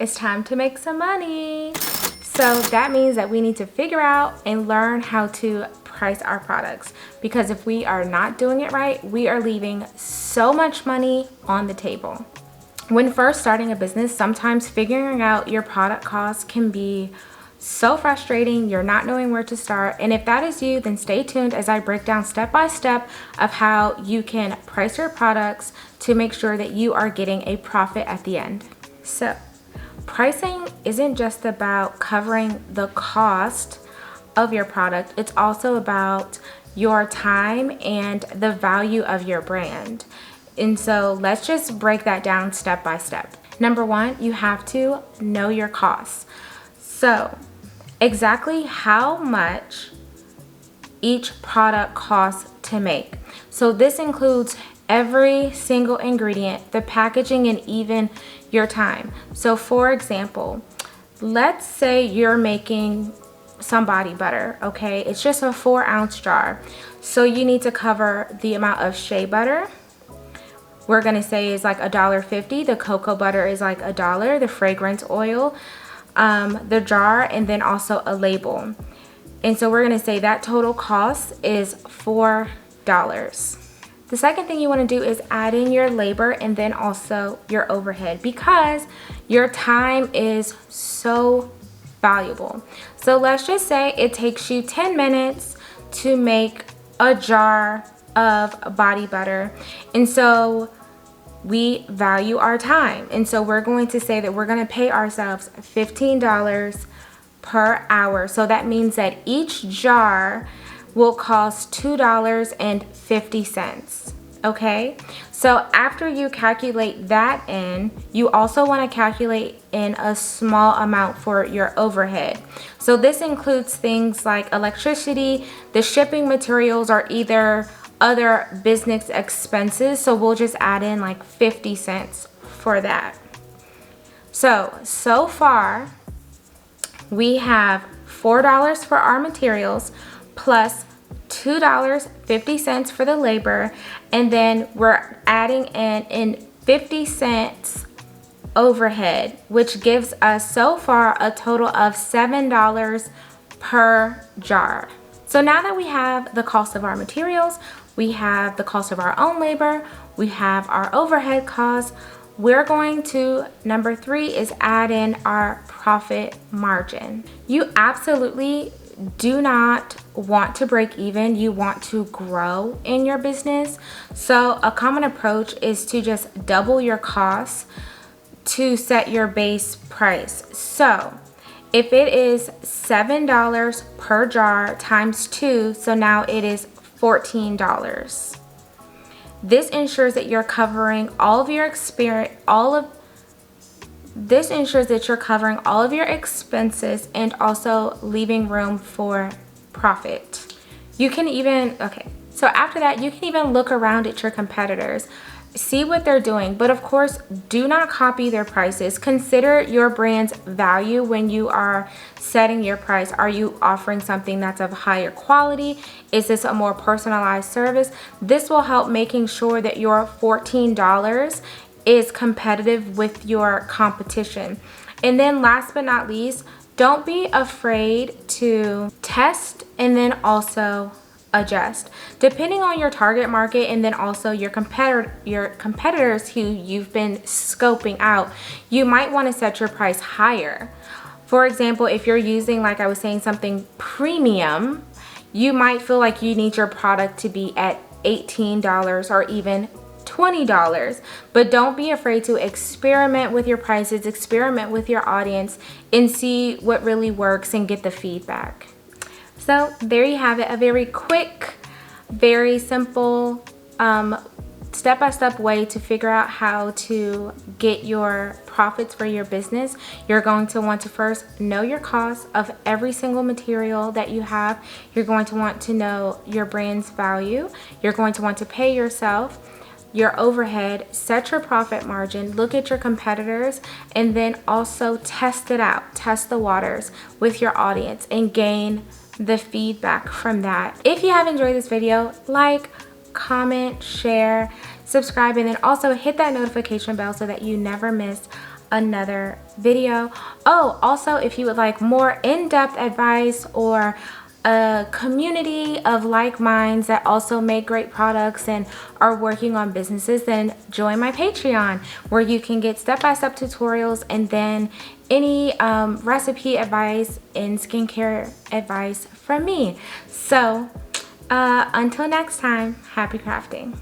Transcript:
it's time to make some money. So that means that we need to figure out and learn how to price our products, because if we are not doing it right, we are leaving so much money on the table. When first starting a business, sometimes figuring out your product costs can be so frustrating. You're not knowing where to start. And if that is you, then stay tuned as I break down step by step of how you can price your products to make sure that you are getting a profit at the end. So pricing isn't just about covering the cost of your product. It's also about your time and the value of your brand. And so let's just break that down step by step. Number one, you have to know your costs. So exactly how much each product costs to make. So this includes every single ingredient, the packaging, and even your time. So for example, let's say you're making some body butter, okay? It's just a 4-ounce jar. So you need to cover the amount of shea butter. We're gonna say is like $1.50. The cocoa butter is like $1. The fragrance oil, the jar, and then also a label. And so we're gonna say that total cost is $4. The second thing you want to do is add in your labor and then also your overhead, because your time is so valuable. So let's just say it takes you 10 minutes to make a jar of body butter. And so we value our time. And so we're going to say that we're going to pay ourselves $15 per hour. So that means that each jar will cost $2.50. Okay, so after you calculate that in, you also want to calculate in a small amount for your overhead. So this includes things like electricity, the shipping materials, or either other business expenses. So we'll just add in like 50 cents for that. So far we have $4 for our materials plus $2.50 for the labor, and then we're adding in 50 cents overhead, which gives us so far a total of $7 per jar. So now that we have the cost of our materials, we have the cost of our own labor, we have our overhead costs, we're going to, number 3 is add in our profit margin. You absolutely do not want to break even. You want to grow in your business. So a common approach is to just double your costs to set your base price. So if it is $7 per jar times 2, so now it is $14. This ensures that you're covering all of your expenses and also leaving room for profit. You can even, so after that, you can even look around at your competitors, see what they're doing, but of course, do not copy their prices. Consider your brand's value when you are setting your price. Are you offering something that's of higher quality? Is this a more personalized service? This will help making sure that your $14 is competitive with your competition. And then last but not least, don't be afraid to test and then also adjust. Depending on your target market and then also your competitors who you've been scoping out, you might want to set your price higher. For example, if you're using, like I was saying, something premium, you might feel like you need your product to be at $18 or even $20, but don't be afraid to experiment with your prices, experiment with your audience, and see what really works and get the feedback. So there you have it, a very quick, very simple step-by-step way to figure out how to get your profits for your business. You're going to want to first know your cost of every single material that you have. You're going to want to know your brand's value. You're going to want to pay yourself your overhead, set your profit margin, look at your competitors, and then also test it out, test the waters with your audience and gain the feedback from that. If you have enjoyed this video, like, comment, share, subscribe, and then also hit that notification bell so that you never miss another video. Oh, also, if you would like more in-depth advice or a community of like minds that also make great products and are working on businesses, then join my Patreon, where you can get step-by-step tutorials and then any recipe advice and skincare advice from me. So until next time, happy crafting.